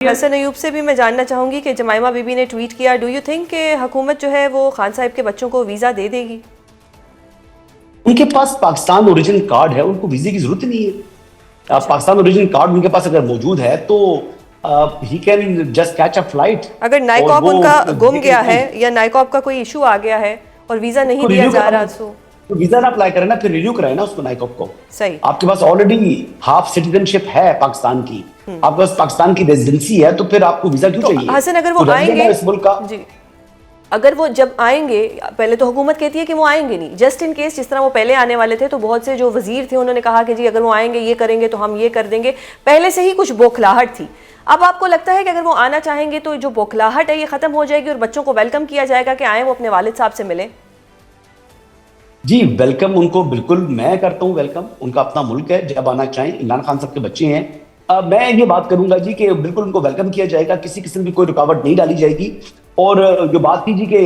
हसन अयूब से भी मैं जानना चाहूँगी कि जमाइमा बीबी ने ट्वीट किया, डू यू थिंक कि हुकूमत जो है वो खान साहब के बच्चों को वीज़ा दे देगी? उनके पास पाकिस्तान ओरिजिन कार्ड है, उनको वीजे की जरूरत नहीं है। पाकिस्तान ओरिजिन कार्ड उनके पास अगर मौजूद है तो he can just catch a flight. अगर नाइकॉब उनका गुम गया है या नाइकॉब का कोई इशू आ गया है और वीज़ा नहीं दिया जा रहा तो वीजा ना अप्लाई करें ना, फिर रिन्यू कराए ना उसको, नाइकॉब को। सही, आपके पास ऑलरेडी हाफ सिटीजनशिप है पाकिस्तान की, आपके पास पाकिस्तान की रेजिडेंसी है, तो फिर आपको वीजा क्यों चाहिए? हसन अगर वो आएंगे इस मुल्क का जी, अगर वो जब आएंगे, पहले तो हुकूमत कहती है कि वो आएंगे नहीं, जस्ट इन केस जिस तरह वो पहले आने वाले थे तो बहुत से जो वजीर थे उन्होंने कहा कि जी अगर वो आएंगे ये करेंगे तो हम ये कर देंगे, पहले से ही कुछ बौखलाहट थी। अब आपको लगता है कि अगर वो आना चाहेंगे तो जो बौखलाहट है ये खत्म हो जाएगी और बच्चों को वेलकम किया जाएगा कि आए वो अपने वालिद साहब से मिले? जी वेलकम उनको बिल्कुल मैं करता हूँ वेलकम, उनका अपना मुल्क है, जब आना चाहें। इमरान खान साहब के बच्चे हैं। मैं ये बात करूंगा जी कि बिल्कुल उनको वेलकम किया जाएगा, किसी किस्म की कोई रुकावट नहीं डाली जाएगी। और जो बात की जी कि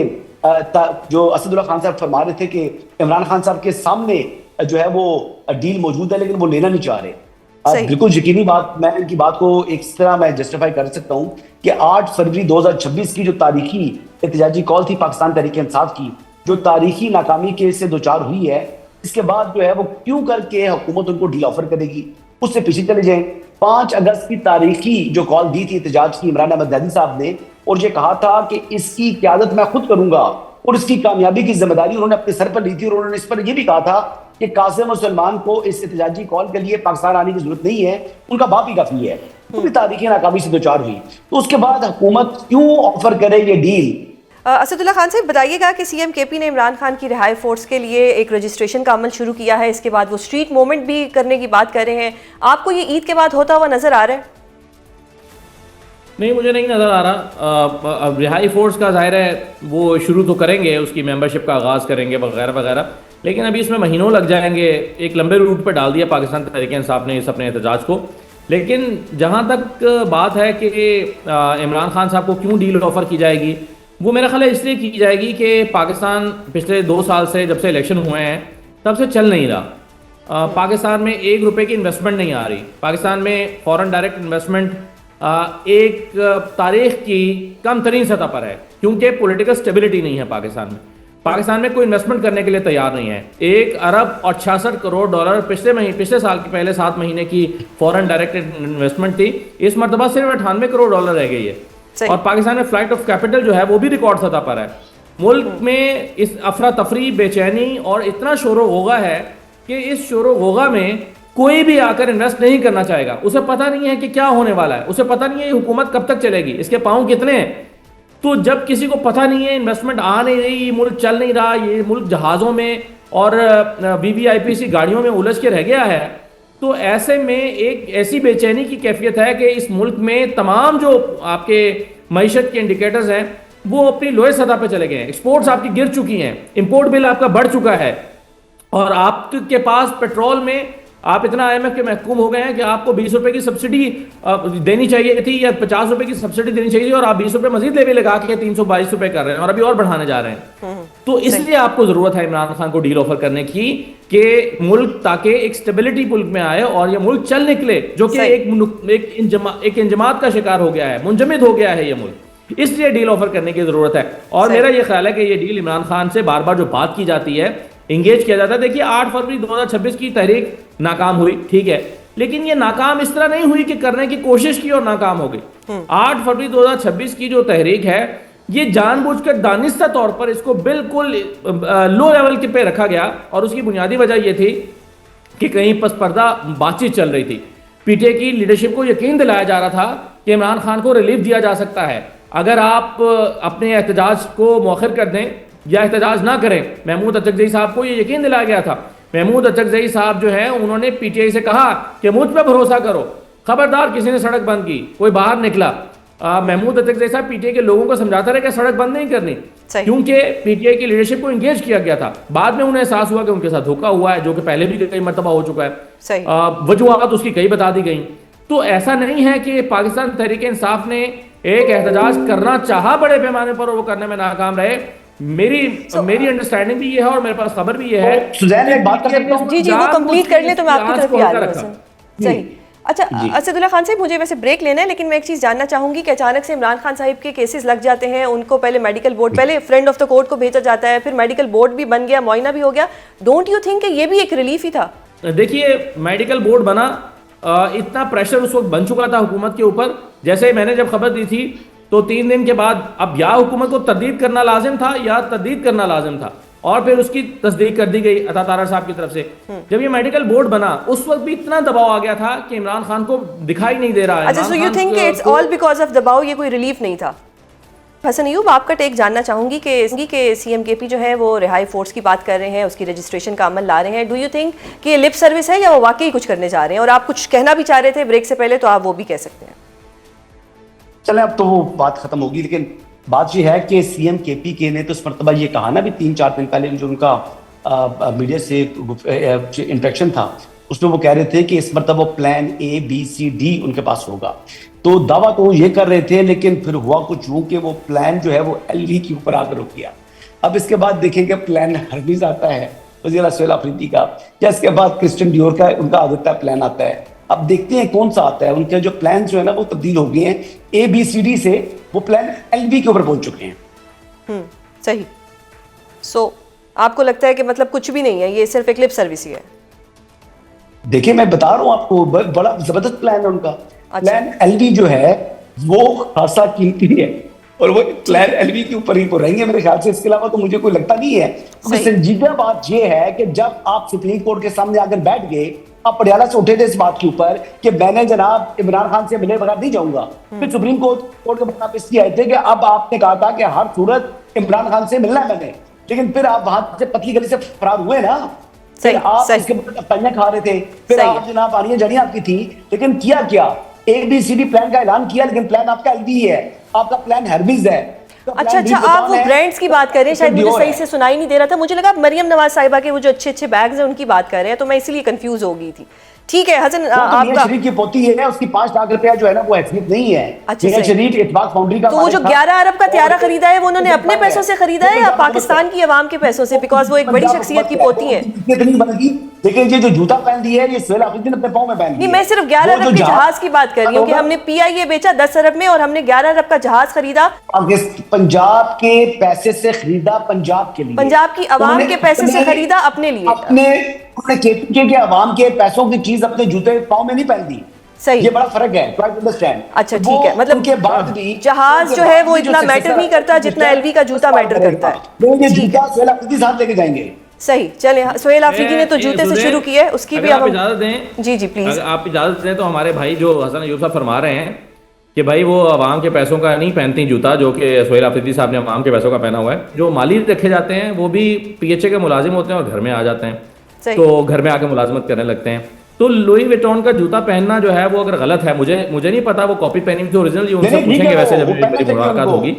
जो असदुल्ला खान साहब फरमा रहे थे कि इमरान खान साहब के सामने जो है वो डील मौजूद है लेकिन वो लेना नहीं चाह रहे, बिल्कुल यकीनी बात। मैं इनकी बात को इस तरह मैं जस्टिफाई कर सकता हूँ कि 8 फरवरी 2026 की जो तारीखी एहतजाजी कॉल थी पाकिस्तान तहरीक इंसाफ की, जो तारीखी नाकामी के से दो चार हुई है, इसके बाद जो है वो क्यों करके हुकूमत उनको डील ऑफर करेगी, उससे पीछे चले जाएं। 5 अगस्त की तारीखी जो कॉल दी थी एहतजाज की इमरान अहमद दैदी साहब ने, और ये कहा था कि इसकी क़यादत मैं खुद करूंगा और इसकी कामयाबी की जिम्मेदारी उन्होंने अपने सर पर ली थी। और उन्होंने इस पर यह भी कहा था कि कासिम और सलमान को इस एहतजाजी कॉल के लिए पाकिस्तान आने की जरूरत नहीं है, उनका बाप ही काफी है। पूरी तारीखी नाकामी से दो चार हुई, तो उसके बाद हुकूमत क्यों ऑफर करे ये डील? असदुल्ला खान साहब बताइएगा कि सीएम केपी ने इमरान खान की रिहाई फोर्स के लिए एक रजिस्ट्रेशन का अमल शुरू किया है, इसके बाद वो स्ट्रीट मूवमेंट भी करने की बात कर रहे हैं, आपको ये ईद के बाद होता हुआ नजर आ रहा है? नहीं, मुझे नहीं नज़र आ रहा। अब रिहाई फोर्स का जाहिर है वो शुरू तो करेंगे, उसकी मेंबरशिप का आगाज़ करेंगे वगैरह वगैरह, लेकिन अभी इसमें महीनों लग जाएंगे। एक लंबे रूट पर डाल दिया पाकिस्तान तहरीक इंसाफ ने इस अपने एहतजाज को। लेकिन जहाँ तक बात है कि इमरान खान साहब को क्यों डील ऑफर की जाएगी, वो मेरा ख्याल है इसलिए की जाएगी कि पाकिस्तान पिछले 2 साल से जब से इलेक्शन हुए हैं तब से चल नहीं रहा। पाकिस्तान में 1 रुपये की इन्वेस्टमेंट नहीं आ रही। पाकिस्तान में फॉरेन डायरेक्ट इन्वेस्टमेंट एक तारीख की कम तरीन सतह पर है, क्योंकि पॉलिटिकल स्टेबिलिटी नहीं है पाकिस्तान में। पाकिस्तान में कोई इन्वेस्टमेंट करने के लिए तैयार नहीं है। 1 अरब और 66 करोड़ डॉलर पिछले साल के पहले 7 महीने की फॉरेन डायरेक्ट इन्वेस्टमेंट थी, इस मरतबा सिर्फ 98 करोड़ डॉलर रह गई है। और पाकिस्तान में फ्लाइट ऑफ कैपिटल जो है वो भी रिकॉर्ड सतह पर है। मुल्क में इस अफरा तफरी, बेचैनी और इतना शोरो गोगा है कि इस शोरो गोगा में कोई भी आकर इन्वेस्ट नहीं करना चाहेगा। उसे पता नहीं है कि क्या होने वाला है, उसे पता नहीं है ये हुकूमत कब तक चलेगी, इसके पाँव कितने हैं। तो जब किसी को पता नहीं है, इन्वेस्टमेंट आ नहीं रही, मुल्क चल नहीं रहा, ये मुल्क जहाज़ों में और वीवीआईपी गाड़ियों में उलझ के रह गया है, तो ऐसे में एक ऐसी बेचैनी की कैफियत है कि इस मुल्क में तमाम जो आपके मईशत के इंडिकेटर्स हैं वो अपनी लोअर सतह पे चले गए हैं। एक्सपोर्ट्स आपकी गिर चुकी हैं, इंपोर्ट बिल आपका बढ़ चुका है, और आपके पास पेट्रोल में आप इतना IMF के महकूम हो गए हैं कि आपको 20 रुपए की सब्सिडी देनी चाहिए थी या 50 रुपए की सब्सिडी देनी चाहिए, और आप 20 रुपए मजीद लेवी लगा के 322 रुपए कर रहे हैं और अभी और बढ़ाने जा रहे हैं। तो इसलिए आपको जरूरत है इमरान खान को डील ऑफर करने की कि मुल्क ताकि एक स्टेबिलिटी मुल्क में आए और ये मुल्क चल निकले, जो कि एक इंजमात का शिकार हो गया है, मुंजमद हो गया है ये मुल्क। इसलिए डील ऑफर करने की जरूरत है। और मेरा ये ख्याल है कि ये डील इमरान खान से बार बार जो बात की जाती है, इंगेज किया जाता है। देखिए 8 फरवरी 2026 की तहरीक नाकाम हुई, ठीक है, लेकिन ये नाकाम इस तरह नहीं हुई कि करने की कोशिश की और नाकाम हो गई। 8 फरवरी 2026 की जो तहरीक है, ये जानबूझकर दानिस्ता तौर पर इसको बिल्कुल लो लेवल के पे रखा गया, और उसकी बुनियादी वजह यह थी कि कहीं पसपर्दा बातचीत चल रही थी। पीटीआई की लीडरशिप को यकीन दिलाया जा रहा था कि इमरान खान को रिलीफ दिया जा सकता है अगर आप अपने एहतजाज को मौखर कर दें या एहतजाज ना करें। महमूद अचकजई साहब को ये यकीन दिलाया गया था। महमूद अचकजई साहब जो है उन्होंने पीटीआई से कहा कि मुझ पर भरोसा करो, खबरदार किसी ने सड़क बंद की, कोई बाहर निकला। महमूद अचकजई साहब पीटीआई के लोगों को समझाता रहे कि सड़क बंद नहीं करनी, क्योंकि पीटीआई की लीडरशिप को इंगेज किया गया था। बाद में उन्हें एहसास हुआ कि उनके साथ धोखा हुआ है, जो कि पहले भी कई मरतबा हो चुका है। वजूहात उसकी कई बता दी गई। तो ऐसा नहीं है कि पाकिस्तान तहरीक इंसाफ ने एक एहतजाज करना चाहा बड़े पैमाने पर और वो करने में नाकाम रहे। मेरी अंडरस्टैंडिंग भी ये है और मेरे पास खबर भी ये है। सुजैन एक बात कर सकता हूं? जी वो कंप्लीट कर ले तो मैं आपकी तरफ ही आ रहा हूं। सही, अच्छा असदुल्ला खान साहब, मुझे वैसे ब्रेक लेना है, लेकिन मैं एक चीज़ जानना चाहूंगी कि अचानक से इमरान खान साहब के केसेस लग जाते हैं, उनको पहले मेडिकल बोर्ड, पहले फ्रेंड ऑफ द कोर्ट को भेजा जाता है, फिर मेडिकल बोर्ड भी बन गया, मुआयना भी हो गया। डोंट यू थिंक कि ये भी एक रिलीफ ही था? देखिए, मेडिकल बोर्ड बना, इतना प्रेशर उस वक्त बन चुका था हुकूमत के ऊपर। जैसे मैंने जब खबर दी थी तो 3 दिन के बाद अब या हुकूमत को तस्दीक करना लाजिम था या तस्दीक करना लाजिम था, और फिर उसकी तस्दीक कर दी गई अता तारा साहब की तरफ से। जब ये मेडिकल बोर्ड बना उस वक्त भी इतना दबाव आ गया था कि इमरान खान को दिखाई नहीं दे रहा है। अच्छा, so you think it's all because of दबाव, ये कोई रिलीफ नहीं था? हसन अयूब, आपका टेक जानना चाहूंगी कि सीएम केपी जो है वो रिहाई फोर्स की बात कर रहे हैं, उसकी रजिस्ट्रेशन का अमल ला रहे हैं। डू यू थिंक कि ये लिप सर्विस है या वो वाकई कुछ करने जा रहे हैं? और आप कुछ कहना भी चाह रहे थे ब्रेक से पहले, तो आप वो भी कह सकते हैं। चले, अब तो वो बात खत्म होगी, लेकिन बात यह है कि सीएम केपी के ने तो इस मरतबा ये कहा ना भी 3-4 दिन पहले जो उनका मीडिया से इंटरेक्शन था, उसमें वो कह रहे थे कि इस मरतबा प्लान ABCD उनके पास होगा। तो दावा तो ये कर रहे थे, लेकिन फिर हुआ कुछ यूं कि वो प्लान जो है वो LV के ऊपर आकर रुक गया। अब इसके बाद देखेंगे प्लान हरबीज आता है वज़ीर सुहेल अफरीदी का, या इसके बाद क्रिस्टियन डियोर का उनका आदित्य प्लान आता है। अब देखते हैं कौन सा आता है। उनके जो प्लान जो है ना वो तब्दील हो गए हैं, ABCD से वो प्लान LV के ऊपर पहुंच चुके हैं। सही। सो आपको लगता है कि मतलब कुछ भी नहीं है, ये सिर्फ एक लिप सर्विस ही है? देखिए, मैं बता रहा हूं आपको, बड़ा जबरदस्त प्लान है उनका। अच्छा। प्लान LV जो है वो खासा कीमती है, और वो प्लान LV के ऊपर ही तो रहेंगे मेरे ख्याल से। इसके अलावा तो मुझे कोई लगता नहीं है। तो संजीदा बात ये है कि जब आप सुप्रीम कोर्ट के सामने आकर बैठ गए, आप पटियाला से उठे थे इस बात के ऊपर कि मैंने जनाब इमरान खान से मिले बगैर नहीं जाऊंगा। फिर सुप्रीम कोर्ट के बता इसलिए आए थे कि अब आपने कहा था कि हर सूरत इमरान खान से मिलना है मैंने, लेकिन फिर आप वहां से पतली गली से फरार हुए ना। फिर आप इसके बाद खा रहे थे, फिर आप जनाब आनियां जड़ियां आपकी थी, लेकिन किया क्या? ABCD प्लान का ऐलान किया, लेकिन प्लान आपका LV है, आपका प्लान हरबीज है। अच्छा, आप वो ब्रांड्स की बात कर रहे हैं, शायद मुझे सही से सुनाई नहीं दे रहा था। मुझे लगा आप मरियम नवाज साहिबा के वो जो अच्छे बैग्स हैं उनकी बात कर रहे हैं, तो मैं इसलिए कंफ्यूज हो गई थी। ठीक है हसन, आपका शरीफ की पोती है, उसकी 5 लाख रुपया जो है ना वो हैसियत नहीं है। अच्छा, शरीफ इत्तेफाक फाउंड्री का तो वो जो 11 अरब का त्यारा खरीदा है वो उन्होंने अपने पैसों से खरीदा है या पाकिस्तान की आवाम के पैसों से? बिकॉज वो एक बड़ी शख्सियत की पोती है। इतनी बनेगी, लेकिन ये जो जूता पहन दिया है ये सुहेल अफरीदी ने अपने पाँव में पहन नहीं, दिया। मैं सिर्फ 11 अरब के जहाज की बात कर रही हूँ कि हमने PIA बेचा 10 अरब में और हमने 11 अरब का जहाज खरीदा पंजाब के पैसे से खरीदा, पंजाब के लिए, पंजाब की आवाम के पैसे से खरीदा अपने लिए। अपने KPK के आवाम के पैसों की चीज अपने जूते पाँव में नहीं पहन दी। सही, ये बड़ा फर्क है। अच्छा ठीक है, मतलब उनके बाद भी जहाज जो है वो इतना मैटर नहीं करता जितना LV का जूता मैटर करता है। ये जूता सुहेल अफरीदी साथ लेके जाएंगे। सही, चले। सुहेल अफरीदी ने तो जूते से शुरू किया है, उसकी भी आप इजाजत दें। जी जी प्लीज, आप इजाजत दें तो हमारे भाई जो हसन अयूब साहब फरमा रहे हैं कि भाई वो अवाम के पैसों का नहीं पहनती जूता, जो कि सुहेल अफरीदी साहब ने अवाम के पैसों का पहना हुआ है। जो माली रखे जाते हैं वो भी PHA के मुलाजिम होते हैं और घर में आ जाते हैं, तो घर में आके मुलाजमत करने लगते हैं। तो लुई विटॉन का जूता पहनना जो है वो अगर गलत है, मुझे नहीं पता वो कॉपी पहनी थी ओरिजिनल, उनसे पूछेंगे वैसे जब मेरी मुलाकात होगी।